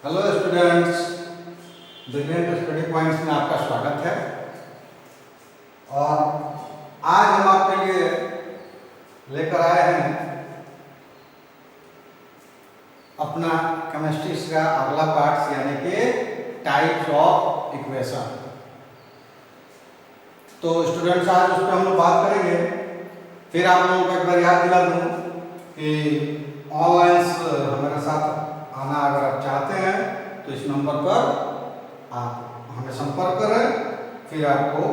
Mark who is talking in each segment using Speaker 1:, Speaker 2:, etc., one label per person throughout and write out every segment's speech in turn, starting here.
Speaker 1: Hello students, brilliant study points में आपका स्वागत है। और आज हम आपके लिए लेकर आए हैं अपना केमिस्ट्री का अगला पार्ट, यानी कि टाइप्स ऑफ इक्वेशन। तो स्टूडेंट्स, आज उस पर हम लोग बात करेंगे। फिर आप लोगों को एक बार याद दिला दूँ कि ऑनलाइन हमारे साथ आना अगर आप चाहते हैं तो इस नंबर पर आप हमें संपर्क करें। फिर आपको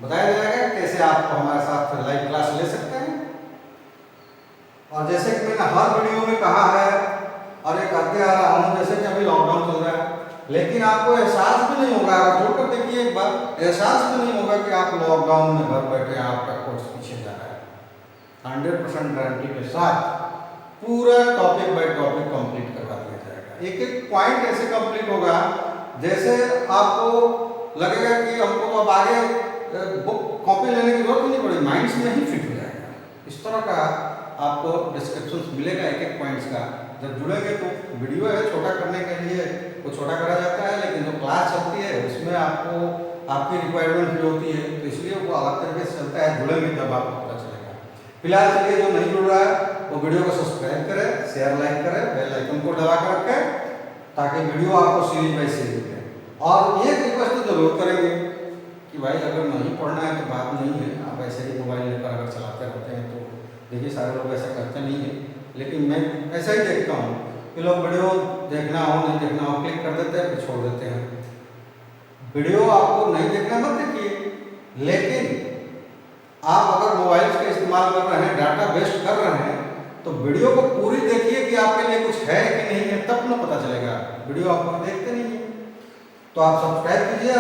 Speaker 1: बताया जाएगा कैसे आप हमारे साथ लाइव क्लास ले सकते हैं। और जैसे कि मैंने हर वीडियो में कहा है और ये कहते आ रहा हूँ, जैसे कि अभी लॉकडाउन चल रहा है, लेकिन आपको एहसास भी नहीं होगा, अगर जोड़ कर देखिए एक बार, एहसास भी नहीं होगा कि आप लॉकडाउन में घर बैठे आपका कोर्स पीछे जा रहा है। 100% गारंटी के साथ पूरा टॉपिक बाय टॉपिक कंप्लीट करवा दिया जाएगा। एक एक पॉइंट ऐसे कंप्लीट होगा जैसे आपको लगेगा कि हमको तो अब आगे बुक कॉपी लेने की जरूरत नहीं पड़ेगी, माइंड्स में ही फिट हो जाएगा। इस तरह का आपको डिस्क्रिप्शन मिलेगा एक एक पॉइंट्स का। जब जुड़ेंगे तो वीडियो है छोटा करने के लिए वो छोटा करा जाता है, लेकिन जो क्लास चलती है उसमें आपको आपकी रिक्वायरमेंट भी होती है, तो इसलिए वो अलग तरीके से चलता है। जुड़ेंगे तब आपको पता चलेगा। फिलहाल चलिए, जो नहीं जुड़ रहा है वो वीडियो को सब्सक्राइब करें, शेयर लाइक करें, बेल आइकन को दबा कर रखें ताकि वीडियो आपको सीरीज बाय सीरीज मिले। और एक रिक्वेस्ट तो जरूर करेंगे कि भाई अगर नहीं पढ़ना है तो बात नहीं है, आप ऐसे ही मोबाइल लेकर अगर चलाते रहते हैं तो देखिए सारे लोग ऐसा करते नहीं हैं, लेकिन मैं ऐसा ही देखता हूँ कि लोग वीडियो देखना हो नहीं देखना हो क्लिक कर देते हैं फिर छोड़ देते हैं। वीडियो आपको नहीं देखना मत देखिए, लेकिन आप अगर मोबाइल का इस्तेमाल कर रहे हैं, डाटा वेस्ट कर रहे हैं, तो वीडियो को पूरी देखिए कि आपके लिए कुछ है कि नहीं है, तब ना पता चलेगा। वीडियो आप पूरी देखते नहीं है तो आप सब्सक्राइब कीजिए,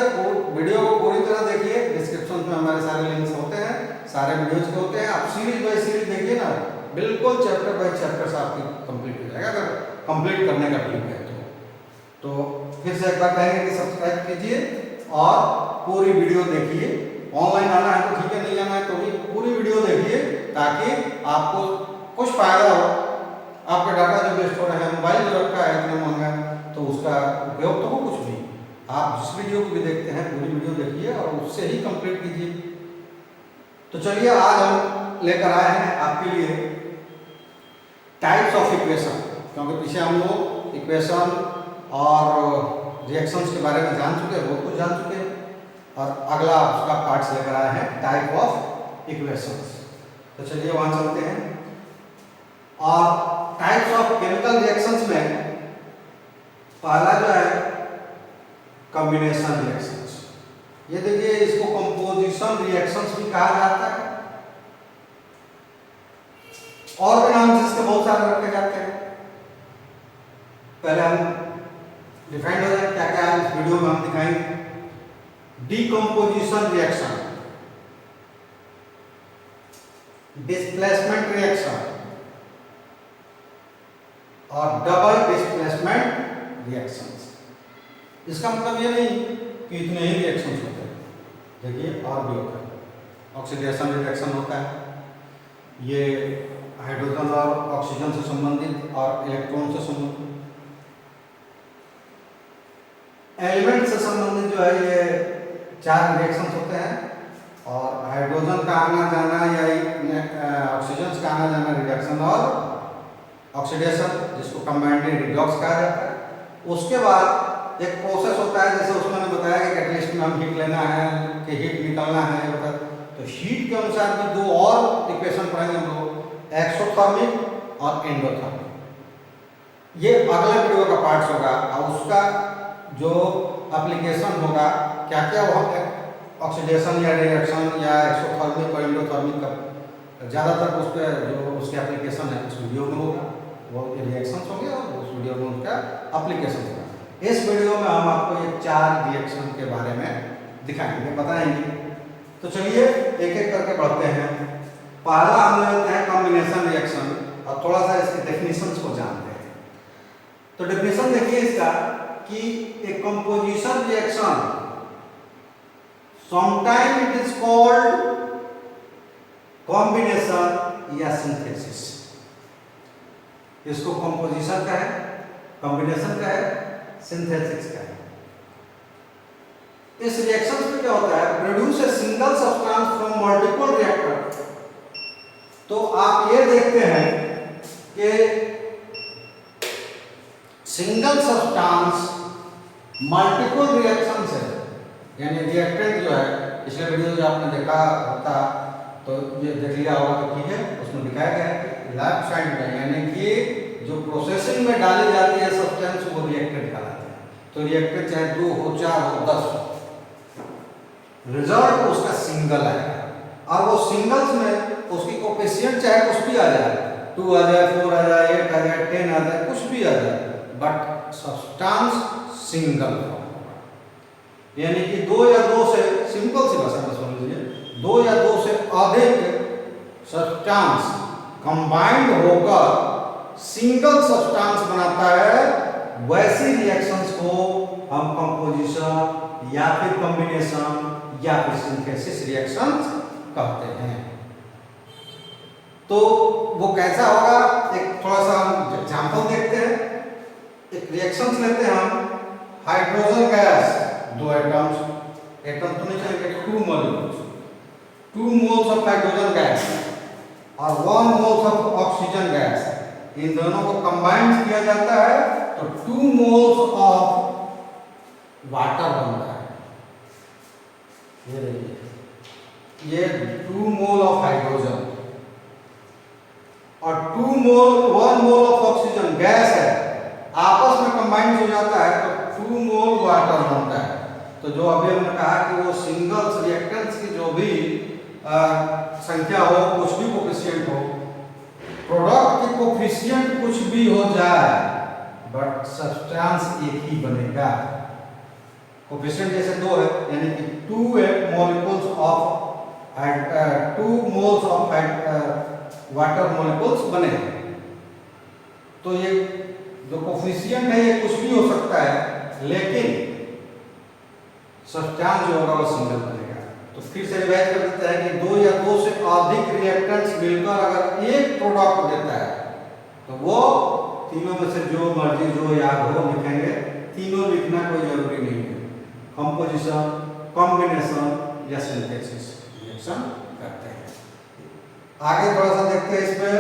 Speaker 1: वीडियो को पूरी तरह देखिए। डिस्क्रिप्शन में हमारे सारे लिंक्स होते हैं, सारे वीडियोज के होते हैं। आप सीरीज बाय सीरीज देखिए ना, बिल्कुल चैप्टर बाय चैप्टर से आपकी कंप्लीट हो जाएगा, अगर कंप्लीट करने का ठीक है तो फिर से एक बार कहेंगे कि सब्सक्राइब कीजिए और पूरी वीडियो देखिए। ऑनलाइन आना है तो ठीक है, नहीं आना है तो भी पूरी वीडियो देखिए ताकि आपको कुछ फायदा हो। आपका डाटा जो वेस्ट हो रहा है, मोबाइल जो रखा है इतना महंगा, तो उसका उपयोग तो हो कुछ भी। आप जिस वीडियो को भी देखते हैं पूरी वीडियो देखिए और उससे ही कंप्लीट कीजिए। तो चलिए, आज हम लेकर आए हैं आपके लिए टाइप्स ऑफ इक्वेशन, क्योंकि पीछे हम लोग इक्वेशन और रिएक्शंस के बारे में जान चुके हैं, बहुत कुछ जान चुके हैं। और अगला उसका पार्ट्स लेकर आए हैं टाइप ऑफ इक्वेशंस। तो चलिए वहां चलते हैं। और टाइप्स ऑफ केमिकल रिएक्शंस में पहला जो है कॉम्बिनेशन रिएक्शंस। ये देखिए, इसको कंपोजिशन रिएक्शंस भी कहा जाता है, और भी नाम से इसके बहुत सारे रखे जाते हैं। पहले हम डिफाइन हो जाए क्या क्या है, इस वीडियो में हम दिखाएंगे। डिकम्पोजिशन रिएक्शन, डिस्प्लेसमेंट रिएक्शन और डबल डिस्प्लेसमेंट रिएक्शंस। इसका मतलब ये नहीं कि इतने ही रिएक्शंस होते हैं, देखिए और भी होता है। ऑक्सीडेशन रिएक्शन होता है, ये हाइड्रोजन और ऑक्सीजन से संबंधित और इलेक्ट्रॉन से संबंधित। एलिमेंट से संबंधित जो है ये 4 रिएक्शंस होते हैं, और हाइड्रोजन का आना जाना या ऑक्सीजन का आना जाना रिडक्शन और ऑक्सीडेशन, जिसको कंबाइंड रिडॉक्स कहा जाता है। उसके बाद एक प्रोसेस होता है, जैसे उसमें मैंने बताया कि कैटलिस्ट में हम हीट लेना है कि हीट निकालना है, तो हीट के अनुसार भी 2 और इक्वेशन पढ़ेंगे हम लोग, एक्सोथर्मिक और एंडोथर्मिक। ये अगले वीडियो का पार्ट होगा और उसका जो एप्लीकेशन होगा, क्या क्या वहाँ ऑक्सीडेशन या रिएक्शन या एक्सोथर्मिक और एंडोथर्मिक का ज़्यादातर उस पर जो उसके एप्लीकेशन है उस वीडियो में होगा, वो रिएक्शंस होंगे और उस वीडियो में उसका एप्लीकेशन होगा। इस वीडियो में हम आपको ये 4 रिएक्शन के बारे में दिखाएंगे, बताएंगे। तो चलिए एक एक करके बढ़ते हैं। पहला हम लेते हैं कॉम्बिनेशन रिएक्शन, और थोड़ा सा इसके डेफिनेशंस को जानते हैं। तो डेफिनेशन देखिए इसका कि a composition reaction sometime it is called combination या सिंथेसिस। इसको कंपोजिशन का है, कॉम्बिनेशन का है, सिंथेसिस का है। इस रिएक्शन में क्या होता है, produce a single substance from multiple reactor. तो आप ये देखते हैं कि सिंगल सब्सटेंस मल्टीपल रिएक्शन से, यानी रिएक्टेंट जो है, पिछले वीडियो जो आपने देखा होता तो ये देख लिया होगा तो ठीक है, उसमें दिखाया गया है कि लेफ्ट साइड में यानी कि जो प्रोसेसिंग में डाली जाती है सब्सटेंस वो रिएक्टेंट कहलाते हैं। तो रिएक्टेंट चाहे 2 हो 4 हो 10 हो, रिजल्ट उसका सिंगल आएगा। और वो सिंगल्स में उसकी कोफिशिएंट चाहे कुछ भी आ जाए, 2 आ जाए, 4 आ जाए, 8 आ जाए, 10 आ जाए, कुछ भी आ जाए, बट सब्सटेंस सिंगल होगा। यानी कि 2 या 2 से, सिंपल सी भाषा में समझ लीजिए, 2 या 2 से अधिक सब्सटेंस कंबाइंड होकर सिंगल सब्सटेंस बनाता है, वैसी रिएक्शंस को हम कंपोजिशन या फिर कॉम्बिनेशन या फिर सिंथेसिस रिएक्शंस कहते हैं। तो वो कैसा होगा, एक थोड़ा सा हम एग्जांपल देखते हैं। एक रिएक्शंस लेते हैं हम, हाइड्रोजन गैस, 2 एटम्स, एटम तो नहीं चलेंगे, 2 molecules, 2 moles of hydrogen gas और 1 मोल्स ऑफ ऑक्सीजन गैस, इन दोनों को कंबाइन किया जाता है तो 2 मोल्स ऑफ वाटर बनता है। ये देखिए, ये 2 मोल ऑफ हाइड्रोजन और 1 मोल ऑफ ऑक्सीजन गैस है, आपस में कंबाइन हो जाता है तो 2 मोल वाटर बनता है। तो जो अभी हमने कहा कि वो सिंगल्स रिएक्टेंट्स की जो भी संख्या हो, कुछ भी कोफिशिएंट हो, प्रोडक्ट की कोफिशिएंट कुछ भी हो जाए, बट सब्सटेंस एक ही बनेगा। कोफिशिएंट जैसे 2 है, यानी कि 2 molecules of 2 moles of water molecules बने। तो ये जो कोफिशिएंट है ये कुछ भी हो सकता है, लेकिन सब्सटेंस जो होगा वो सिंगल बनेगा। तो फिर से रिवाइज कर देते हैं कि 2 या 2 से अधिक रिएक्टेंट्स मिलकर अगर एक प्रोडक्ट देता है तो वो तीनों में से जो मर्जी जो याद हो लिखेंगे, तीनों लिखना कोई जरूरी नहीं है। कंपोजिशन, कॉम्बिनेशन या सिंथेसिस रिएक्शन करते हैं। आगे थोड़ा सा देखते हैं इसमें।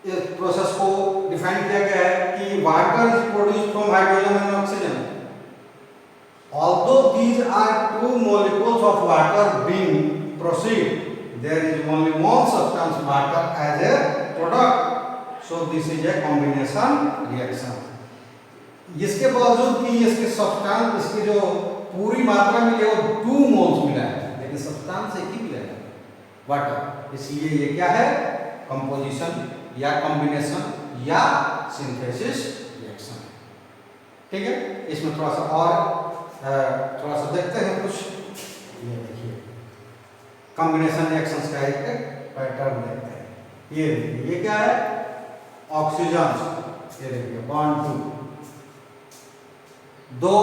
Speaker 1: इस प्रोसेस को डिफाइन किया गया है कि water is produced from hydrogen and oxygen, although these are 2 molecules of water being proceed, there is only one substance water as a product, so this is a combination reaction। इसके बावजूद कि इसके substance, इसकी जो पूरी मात्रा मिली है वो 2 मोल्स मिला है, लेकिन सब्सटेंस एक ही मिला है, वाटर। इसलिए ये क्या है, कंपोजिशन या कॉम्बिनेशन या सिंथेसिस रिएक्शन। ठीक है, इसमें थोड़ा सा और थोड़ा सा देखते हैं कुछ। ये देखिए, कॉम्बिनेशन रिएक्शंस का एक पैटर्न देखते हैं। ये देखिए, ये क्या है, ऑक्सीजन, ये देखिए 1 2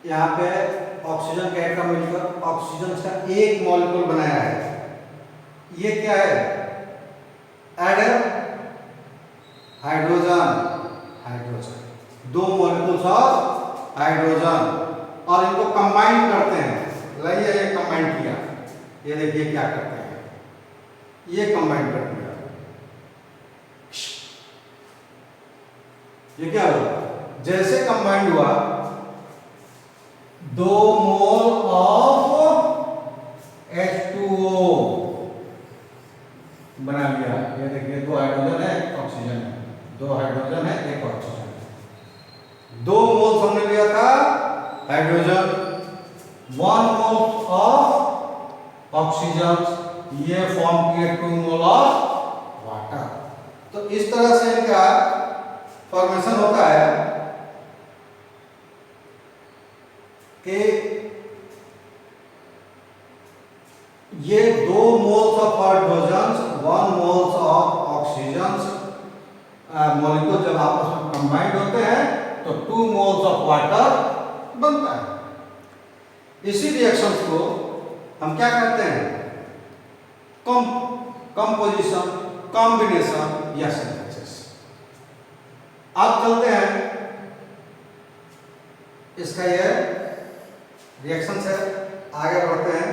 Speaker 1: यहाँ पे ऑक्सीजन का एटम मिलकर ऑक्सीजन का एक मॉलिक्यूल बनाया है। ये क्या है, adder hydrogen, hydrogen, 2 molecules of hydrogen, और इनको कंबाइन करते हैं। लाइए ये कंबाइन किया, ये देखिए क्या करते हैं, ये कंबाइन कर दिया, ये क्या हुआ, जैसे कंबाइंड हुआ 2 मोल ऑफ H2O बना लिया। ये देखिए 2 हाइड्रोजन है, 1 ऑक्सीजन है, 2 हाइड्रोजन है, 1 ऑक्सीजन। 2 मोल्स हमने लिया था हाइड्रोजन, 1 मोल ऑफ ऑक्सीजन, ये फॉर्म किए 2 मोल ऑफ वाटर। तो इस तरह से इनका फॉर्मेशन होता है कि ये 2 moles of hydrogen, 1 moles of oxygen molecule जब आपस में कंबाइंड होते हैं तो 2 मोल्स ऑफ वाटर बनता है। इसी रिएक्शंस को हम क्या करते हैं, कंपोजिशन, कॉम्बिनेशन या सिंथेसिस। अब चलते हैं इसका ये रिएक्शन से आगे बढ़ते हैं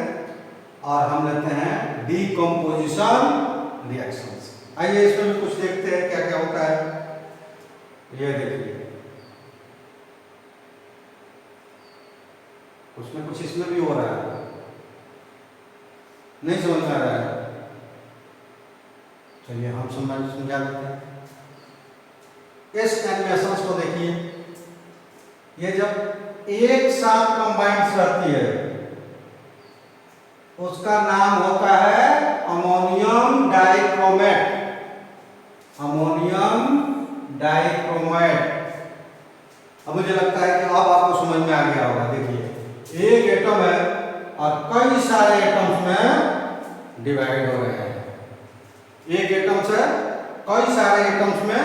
Speaker 1: और हम लेते हैं डीकम्पोजिशन रिएक्शंस। आइए इसमें भी कुछ देखते हैं क्या क्या होता है। ये देखिए कुछ में कुछ इसमें भी हो रहा है, नहीं समझ में आ रहा है। चलिए हम समझा देते हैं। इस एनिमेशंस को देखिए, ये जब एक साथ कंबाइंड रहती है उसका नाम होता है अमोनियम डाइक्रोमेट। Ammonium dichromate. अब मुझे लगता है कि अब आपको समझ में आ गया होगा। देखिए एक एटम है और कई सारे एटम्स में डिवाइड हो रहे हैं। एक एटम से कई सारे एटम्स में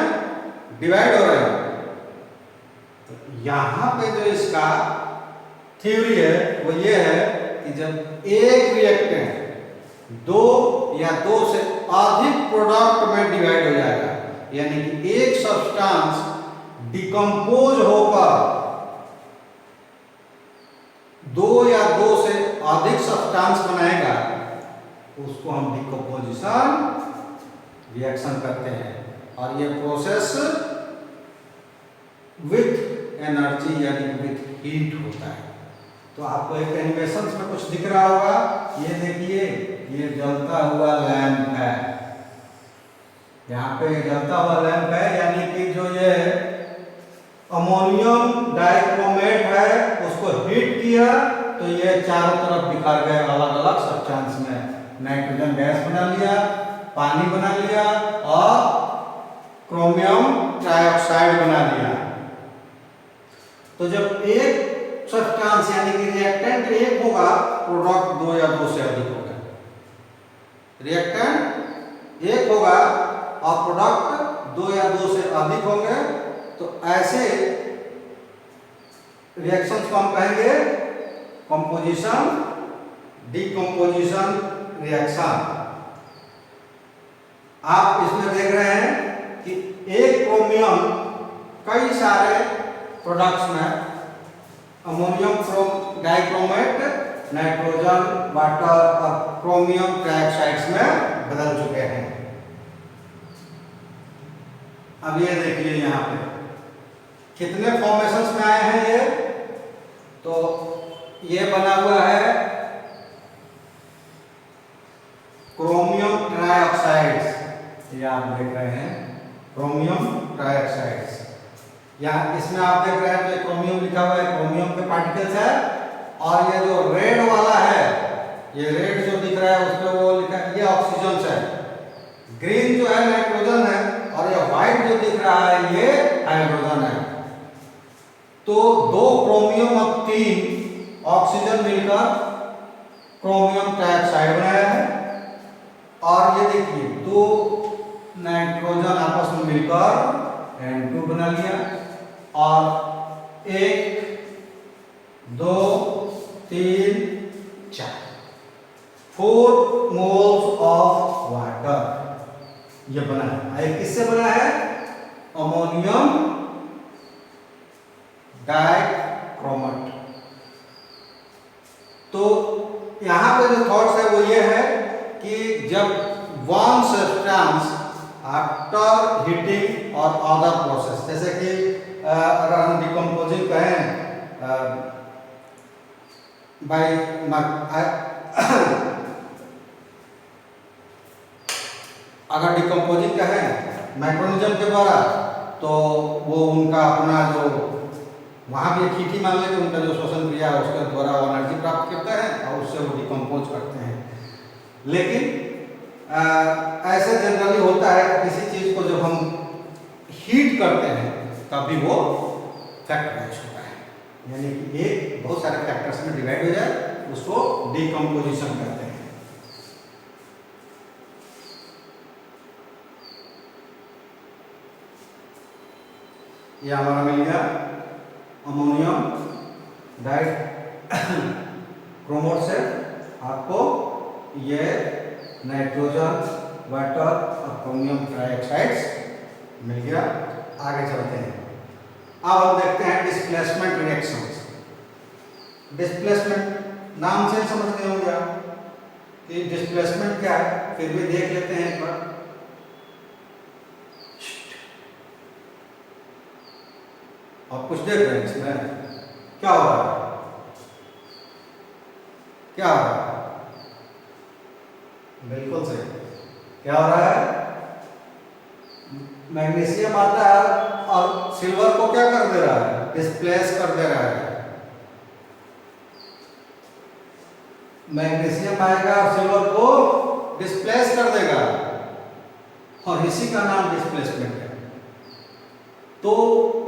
Speaker 1: डिवाइड हो रहे हैं। तो यहां पे जो इसका थ्योरी है वो ये है कि जब एक रिएक्टेंट दो या दो से अधिक प्रोडक्ट में डिवाइड हो जाएगा, यानी कि एक सब्सटेंस डिकम्पोज होकर दो या दो से अधिक सब्सटेंस बनाएगा, उसको हम डिकम्पोजिशन रिएक्शन करते हैं। और ये प्रोसेस विथ एनर्जी यानी विथ हीट होता है। तो आपको एक एनिमेशन में कुछ दिख रहा होगा। ये देखिए ये जलता हुआ लैंप है। यहाँ पे जलता हुआ लैंप है, यानी कि जो ये अमोनियम डाइक्रोमेट है उसको हीट किया तो ये चारों तरफ बिखर गए अलग अलग सब्सटेंस में। नाइट्रोजन गैस बना लिया, पानी बना लिया और क्रोमियम ट्राइऑक्साइड बना लिया। तो जब एक सब्सटेंस यानी कि रिएक्टेंट एक होगा, प्रोडक्ट दो या दो से अधिक होगा। रिएक्टेंट एक होगा और प्रोडक्ट दो या दो से अधिक होंगे। तो ऐसे रिएक्शंस को हम कहेंगे कंपोजिशन डीकम्पोजिशन रिएक्शन। आप इसमें देख रहे हैं कि एक क्रोमियम कई सारे प्रोडक्ट्स में अमोनियम डाइक्रोमेट, नाइट्रोजन, वाटर और क्रोमियम ट्राइऑक्साइड्स में बदल चुके हैं। अब ये देखिए यहाँ पे कितने फॉर्मेशंस में आए हैं ये। तो ये बना हुआ है क्रोमियम ट्राइऑक्साइड्स, ये आप देख रहे हैं क्रोमियम ट्राइऑक्साइड्स। यहाँ इसमें आप देख रहे हैं तो क्रोमियम लिखा हुआ है, क्रोमियम के पार्टिकल्स है। और ये जो रेड वाला है, ये रेड जो दिख रहा है उस पर वो लिखा है, ये ऑक्सीजन है। ग्रीन जो है नाइट्रोजन है और ये व्हाइट जो दिख रहा है ये हाइड्रोजन है। तो दो क्रोमियम और तीन ऑक्सीजन मिलकर क्रोमियम ट्राइऑक्साइड बनाया है। और ये देखिए दो नाइट्रोजन आपस में मिलकर N2 बना लिया। और एक, दो, तीन, चार, 4 मोल्स ऑफ वाटर ये बना है। ये किससे बना है? Ammonium dichromate. तो यहां पे जो थॉट्स है वो ये है कि जब वन सब्सटेंस आफ्टर हीटिंग और अदर प्रोसेस, जैसे कि अगर हम डिकम्पोजिंग कहें बाय अगर डिकम्पोजिंग कहें मैक्रोनिज्म के द्वारा, तो वो उनका अपना जो वहाँ भी एक हीट ही मान लेते हैं, उनका जो श्वसन क्रिया है उसके द्वारा वो एनर्जी प्राप्त करते हैं और उससे वो डिकम्पोज करते हैं। लेकिन ऐसे जनरली होता है किसी चीज़ को जब हम हीट करते हैं तभी वो फैक्टराइज होता है, यानी कि एक बहुत सारे फैक्टर्स में डिवाइड हो जाए, उसको डिकम्पोजिशन कहते हैं। ये हमारा मिल गया अमोनियम डाइक्रोमेट से आपको ये नाइट्रोजन, वाटर और क्रोमियम ट्राइऑक्साइड्स मिल गया। आगे चलते हैं। अब हम देखते हैं डिस्प्लेसमेंट रिएक्शंस। डिस्प्लेसमेंट नाम से समझ गए होंगे आप कि डिस्प्लेसमेंट क्या है, फिर भी देख लेते हैं एक बार। आप कुछ देख रहे हैं इसमें क्या हो रहा है, क्या हो रहा है? बिल्कुल सही, क्या हो रहा है? मैग्नीशियम आता है और सिल्वर को क्या कर दे रहा है? डिस्प्लेस कर दे रहा है। मैग्नीशियम आएगा और सिल्वर को डिस्प्लेस कर देगा और इसी का नाम डिस्प्लेसमेंट है। तो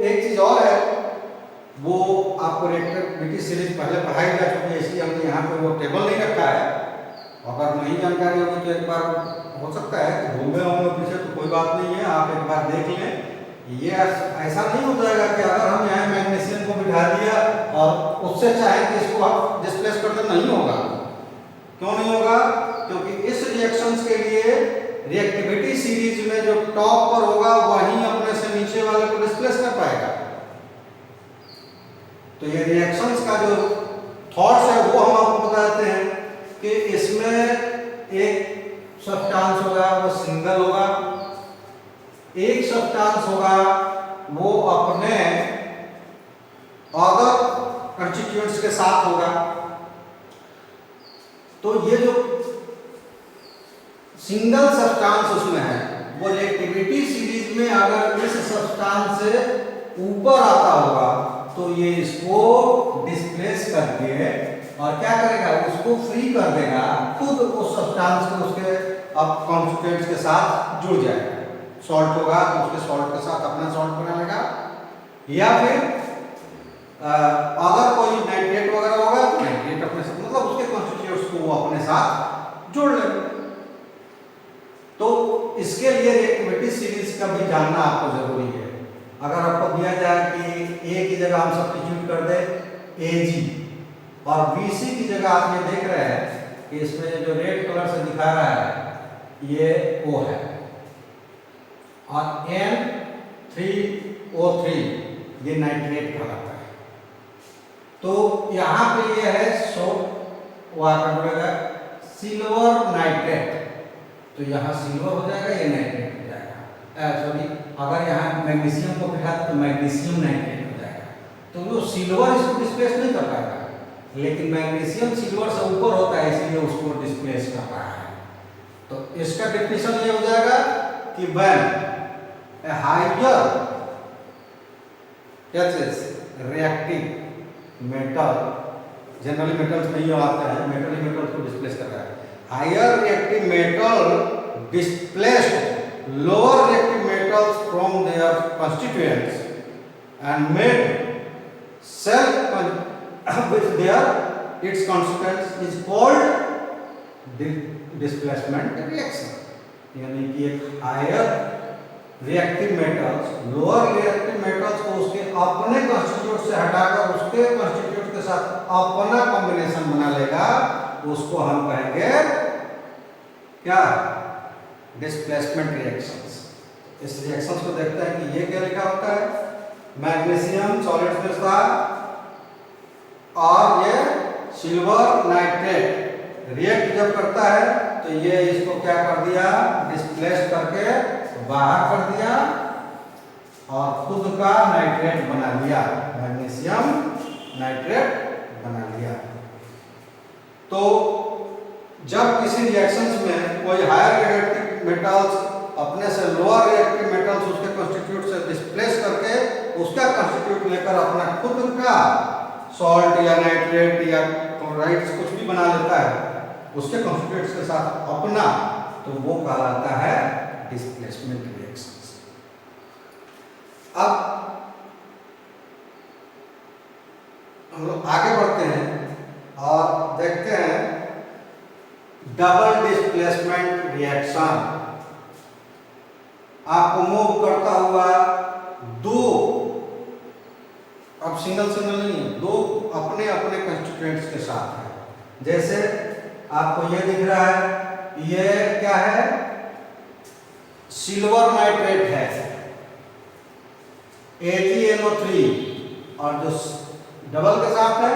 Speaker 1: एक चीज और है, वो आपको रिएक्टिविटी सीरीज पहले पढ़ाई जा चुकी है, इसलिए हमने यहाँ पे वो टेबल नहीं रखा है। अगर नहीं जानकारी होगी तो एक बार हो सकता है कि भूल गए होंगे पीछे, तो कोई बात नहीं है, आप एक बार देख लें। ये ऐसा नहीं हो जाएगा कि अगर हम यहाँ मैग्नीशियम को बिठा दिया और उससे चाहे कि इसको आप डिस्प्लेस कर दे, नहीं होगा। क्यों नहीं होगा? क्योंकि इस रिएक्शंस के लिए रिएक्टिविटी सीरीज में जो टॉप पर होगा वही अपने से नीचे वाले को डिस्प्लेस कर पाएगा। तो ये रिएक्शंस का जो थॉट्स है वो हम आपको बताते हैं कि इसमें एक सब्सटेंस होगा वो सिंगल होगा, एक सब्सटेंस होगा वो अपने अदर कंस्टिट्यूएंट्स के साथ होगा। तो ये जो सिंगल सब्सटेंस उसमें है वो रिएक्टिविटी सीरीज में अगर इस सब्सटेंस से ऊपर आता होगा तो ये इसको डिस्प्लेस करके और क्या करेगा, उसको फ्री कर देगा, खुद उस सब्सटेंस को उसके अब कॉन्स्टिट्यूएंट्स के साथ जुड़ जाएगा। सॉल्ट होगा तो उसके सॉल्ट के साथ अपना सॉल्ट बना लेगा, या फिर अगर कोई नाइट्रेट वगैरह होगा तो नाइट्रेट अपने साथ, मतलब उसके कॉन्स्टिट्यूएंट्स को वो अपने साथ जोड़ लेगा। तो इसके लिए रिएक्टिविटी सीरीज का भी जानना आपको जरूरी है। अगर आपको दिया जाए कि ए की जगह हम सब्स्टिट्यूट कर दे Ag और Bc की जगह आप ये देख रहे हैं कि इसमें जो रेड कलर से दिखा रहा है ये O है और N3O3 ये नाइट्रेट कहलाता है। तो यहाँ पे ये है सिल्वर नाइट्रेट, तो यहाँ सिल्वर हो जाएगा, ये नाइट्रेट हो जाएगा। सॉरी, अगर यहाँ मैग्नीशियम को बिठा तो मैग्नीशियम नाइट्रेट हो जाएगा। तो जो सिल्वर इसको डिस्प्लेस नहीं कर पाएगा, लेकिन मैग्नीशियम सिल्वर से ऊपर होता है इसलिए उसको डिस्प्लेस कर रहा है। तो इसका डेफिनेशन ये हो जाएगा कि when a higher reactive metal, generally metals नहीं आते हैं, मेटल मेटल्स को डिस्प्लेस कर रहा है। Higher reactive metal displaced lower reactive metals from their constituents and made self with their its constituents is called displacement reaction। यानी कि एक higher reactive metals lower reactive metals को उसके अपने कंस्टिट्यूट से हटाकर उसके कंस्टिट्यूट के साथ अपना कॉम्बिनेशन बना लेगा, उसको हम कहेंगे क्या? Displacement reactions. इस रिएक्शंस को देखते हैं कि ये क्या लिखा होता है। मैग्नीशियम सॉलिड्स में था और ये सिल्वर नाइट्रेट रिएक्ट जब करता है तो ये इसको क्या कर दिया, डिस्प्लेस करके बाहर कर दिया और खुद का नाइट्रेट बना लिया, मैग्नीशियम नाइट्रेट बना लिया। तो जब किसी रिएक्शंस में कोई हायर रिएक्टिव मेटल्स अपने से लोअर रिएक्टिव मेटल्स उसके कंस्टिट्यूट से डिस्प्लेस करके उसका कंस्टिट्यूट लेकर अपना खुद का सॉल्ट या नाइट्रेट या क्लोराइड्स कुछ भी बना लेता है उसके कंस्टिट्यूट्स के साथ अपना, तो वो कहलाता है डिस्प्लेसमेंट रिएक्शंस। अब हम लोग आगे बढ़ते हैं और देखते हैं डबल डिस्प्लेसमेंट रिएक्शन। आपको मूव करता हुआ दो, अब सिंगल सिंगल नहीं है, दो अपने अपने कंस्टिट्यूएंट्स के साथ है। जैसे आपको ये दिख रहा है, ये क्या है, सिल्वर नाइट्रेट है AgNO3 और जो डबल के साथ है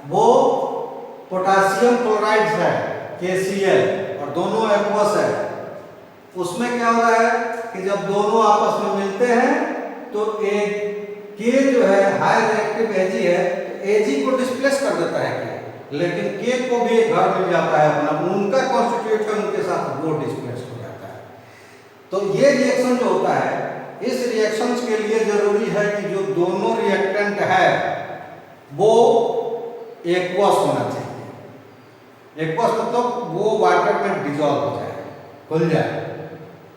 Speaker 1: वो पोटेशियम क्लोराइड है KCl और दोनों एक्वस है। उसमें क्या हो रहा है कि जब दोनों आपस में मिलते हैं तो एक K जो है हाई रिएक्टिव Ag है तो Ag को डिस्प्लेस कर देता है K, लेकिन K को भी एक घर मिल जाता है अपना, उनका कॉन्स्टिट्यूएंट उनके साथ वो डिस्प्लेस हो जाता है। तो ये रिएक्शन जो होता है, इस रिएक्शंस के लिए जरूरी है कि जो दोनों रिएक्टेंट है वो एक्वस होना चाहिए। एक्वस मतलब वो वाटर में डिजॉल्व हो जाए, खुल जाए।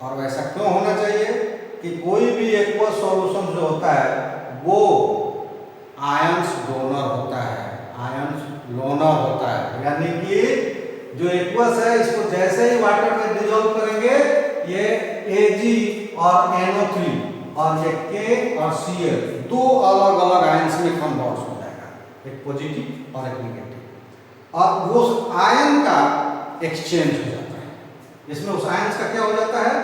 Speaker 1: और वैसा क्यों होना चाहिए कि कोई भी एक्वस सॉल्यूशन जो होता है वो आयंस डोनर होता है, आयंस लोनर होता है। यानी कि जो एक्वस है इसको जैसे ही वाटर में डिजॉल्व करेंगे ये Ag और NO3 और ये K और Cl दो अलग अलग आयंस में कन्वर्ट हो जाएगा, एक पॉजिटिव और एक नेगेटिव, और वो आयन का एक्सचेंज हो जाता है। इसमें उस आयंस का क्या हो जाता है,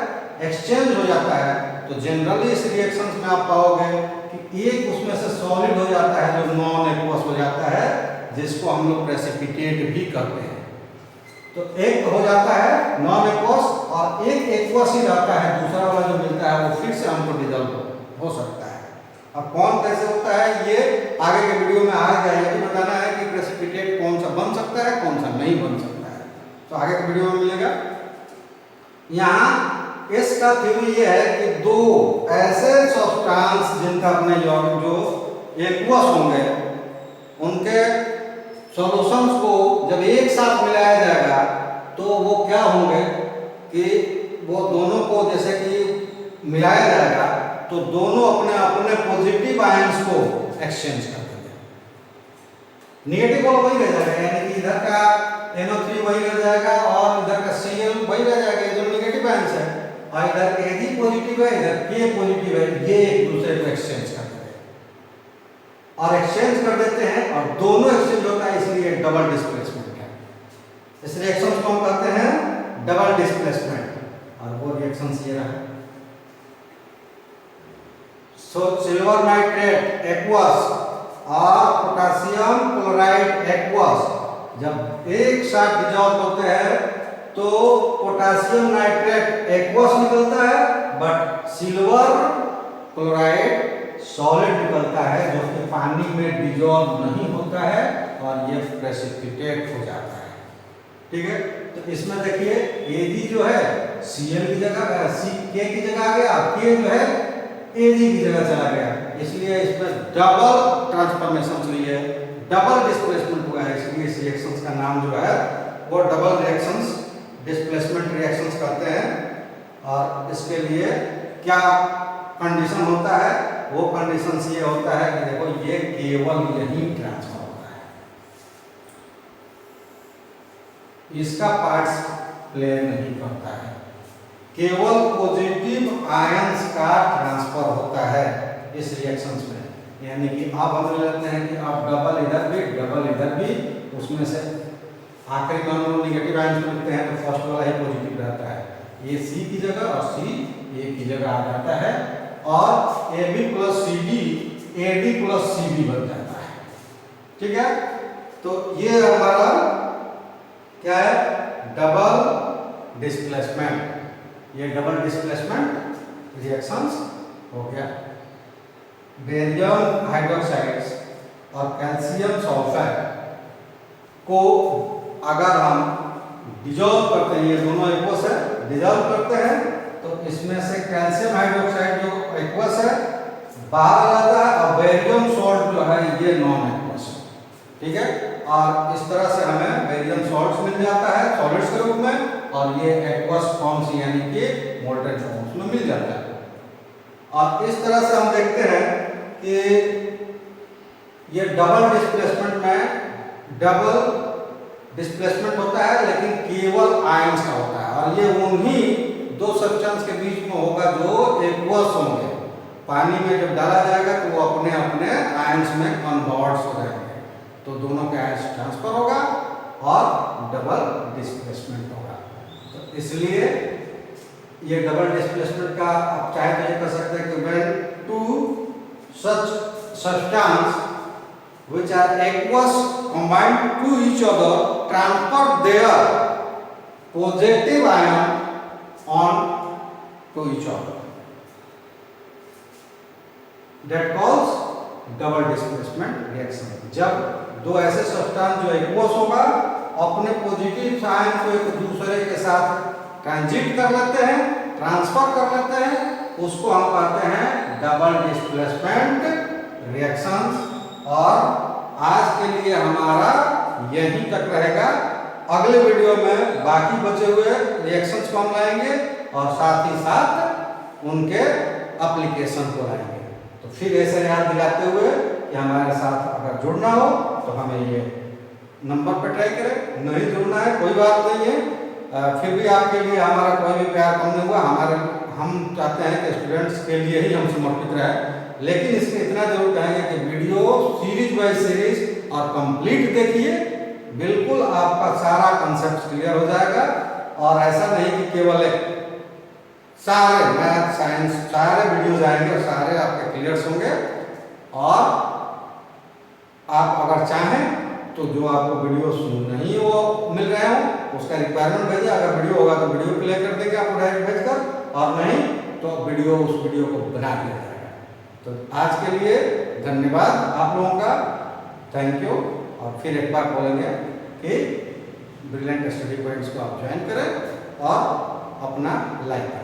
Speaker 1: एक्सचेंज हो जाता है। तो जनरली इस रिएक्शंस में आप पाओगे कि एक उसमें से सॉलिड हो जाता है जो नॉन एक्वस हो जाता है, जिसको हम लोग प्रेसिपिटेट भी करते हैं। तो एक हो जाता है नॉन एक्वस और एक एक्वस ही रहता है, दूसरा वाला जो मिलता है वो फिर से हमको डिजॉल्व हो सकता है। अब कौन कैसे होता है ये आगे के वीडियो में आ गया, ये भी बताना है कि प्रेसिपिटेट कौन सा बन सकता है कौन सा नहीं बन सकता है, तो आगे के वीडियो में मिलेगा। यहाँ इसका थ्योरी ये है कि दो ऐसे सब्सटेंस जिनका अपने यौगिक जो एक्वस होंगे उनके सॉल्यूशंस को जब एक साथ मिलाया जाएगा तो वो क्या होंगे कि वो दोनों को जैसे कि मिलाया जाएगा तो दोनों अपने अपने पॉजिटिव आयंस को एक्सचेंज कर देंगे। नेगेटिव वाला वही रह जाएगा, यानी कि इधर का NO3 वही रह जाएगा और इधर का Cl वही रह जाएगा, ये जो नेगेटिव आयंस है, और इधर Ag पॉजिटिव है इधर K पॉजिटिव है, ये एक दूसरे को एक्सचेंज कर देंगे और एक्सचेंज कर देते हैं और दोनों एक्सचेंज होता है, इसलिए डबल डिस्प्लेसमेंट है। इस रिएक्शन को हम कहते हैं डबल डिस्प्लेसमेंट, और वो रिएक्शन ये रहा। सो सिल्वर नाइट्रेट एक्वस और पोटेशियम क्लोराइड एक्वस जब एक साथ डिसॉल्व होते हैं तो पोटेशियम नाइट्रेट एक्वस निकलता है, बट सिल्वर क्लोराइड सॉलिड निकलता है जो कि पानी में डिसॉल्व नहीं होता है और ये प्रेसिपिटेट हो जाता है। ठीक है, तो इसमें देखिए Ag जो है Cl की जगह K की जगह आ गया, K जो है Ag की जगह चला गया, इसलिए इसमें डबल ट्रांसफॉर्मेशन लिए डबल डिस्प्लेसमेंट हुआ है, इसलिए इस रिएक्शंस का नाम जो है वो डबल रिएक्शंस डिस्प्लेसमेंट रिएक्शंस कहते हैं। और इसके लिए क्या कंडीशन होता है, वो कंडीशन ये होता है कि देखो ये केवल यही ट्रांसफर होता है, इसका पार्ट्स प्ले नहीं करता है, केवल पॉजिटिव आयंस का ट्रांसफर होता है इस रिएक्शंस में। यानी कि आप हम लेते हैं कि आप डबल इधर भी, उसमें से आखिरी में हम लोग नेगेटिव आयंस मिलते हैं तो फर्स्ट वाला ही पॉजिटिव रहता है, ये C की जगह और C A की जगह आ जाता है और AB plus CD AD plus CB बन जाता है। ठीक है, तो ये हमारा क्या है, डबल डिस्प्लेसमेंट, ये डबल डिस्प्लेसमेंट रिएक्शंस हो गया। बेरियम हाइड्रोक्साइड्स और कैल्शियम सल्फाइड को अगर हम डिसॉल्व करते हैं, ये दोनों एक्वस है, डिसॉल्व करते हैं तो इसमें से कैल्शियम हाइड्रोक्साइड जो एक्वस है बाहर आ जाता है और बेरियम सॉल्ट जो है ये नॉन एक्वस है। ठीक है, और इस तरह से हमें बेरियम सॉल्ट्स मिल जाता है सॉलिड्स के रूप में, और ये एक्वस फॉर्म्स यानी कि मोल्टेन फॉर्म्स में मिल जाता है। और इस तरह से हम देखते हैं कि ये डबल डिस्प्लेसमेंट में डबल डिस्प्लेसमेंट होता है लेकिन केवल आयंस का होता है, और ये उन्हीं दो सब्सटेंस के बीच में होगा जो एक्वस होंगे। पानी में जब डाला जाएगा तो वो अपने अपने आयंस में कन्वर्ट हो जाएंगे, तो दोनों के आयंस ट्रांसफर होगा और डबल डिस्प्लेसमेंट होगा। तो इसलिए ये डबल डिस्प्लेसमेंट का आप चाहे तो ये कह सकते हैं कि when two such substance which are aqueous combined to each other transfer their positive ion on to each other. That calls double displacement reaction. जब दो ऐसे सब्सटेंस जो एक्वस होगा अपने पॉजिटिव आयन को एक दूसरे के साथ ट्रांजिट कर लेते हैं, ट्रांसफर कर लेते हैं, उसको हम कहते हैं डबल डिस्प्लेसमेंट रिएक्शंस। और आज के लिए हमारा यहीं तक रहेगा। अगले वीडियो में बाकी बचे हुए रिएक्शंस को हम लाएंगे और साथ ही साथ उनके एप्लीकेशन को लाएंगे। तो फिर ऐसे याद दिलाते हुए कि हमारे साथ अगर जुड़ना हो तो हमें ये नंबर पर ट्राई करें, नहीं जुड़ना है कोई बात नहीं है। फिर भी आपके लिए हमारा कोई भी प्यार कम नहीं हुआ। हम चाहते हैं कि स्टूडेंट्स के लिए ही हम समर्पित रहे, लेकिन इसमें इतना जरूर कहेंगे कि वीडियो सीरीज बाय सीरीज और कंप्लीट देखिए, बिल्कुल आपका सारा कंसेप्ट क्लियर हो जाएगा। और ऐसा नहीं कि केवल एक सारे मैथ साइंस सारे वीडियोज आएंगे और सारे आपके क्लियर होंगे। और आप अगर चाहें तो जो आपको वीडियोस नहीं वो मिल रहे हो उसका रिक्वायरमेंट भेजिए। अगर वीडियो होगा तो वीडियो प्ले कर देंगे आपको डायरेक्ट भेजकर, और नहीं तो उस वीडियो को बना दिया जाएगा। तो आज के लिए धन्यवाद आप लोगों का, थैंक यू। और फिर एक बार बोलेंगे कि ब्रिलियंट स्टडी पॉइंट्स को आप ज्वाइन करें और अपना लाइक करें।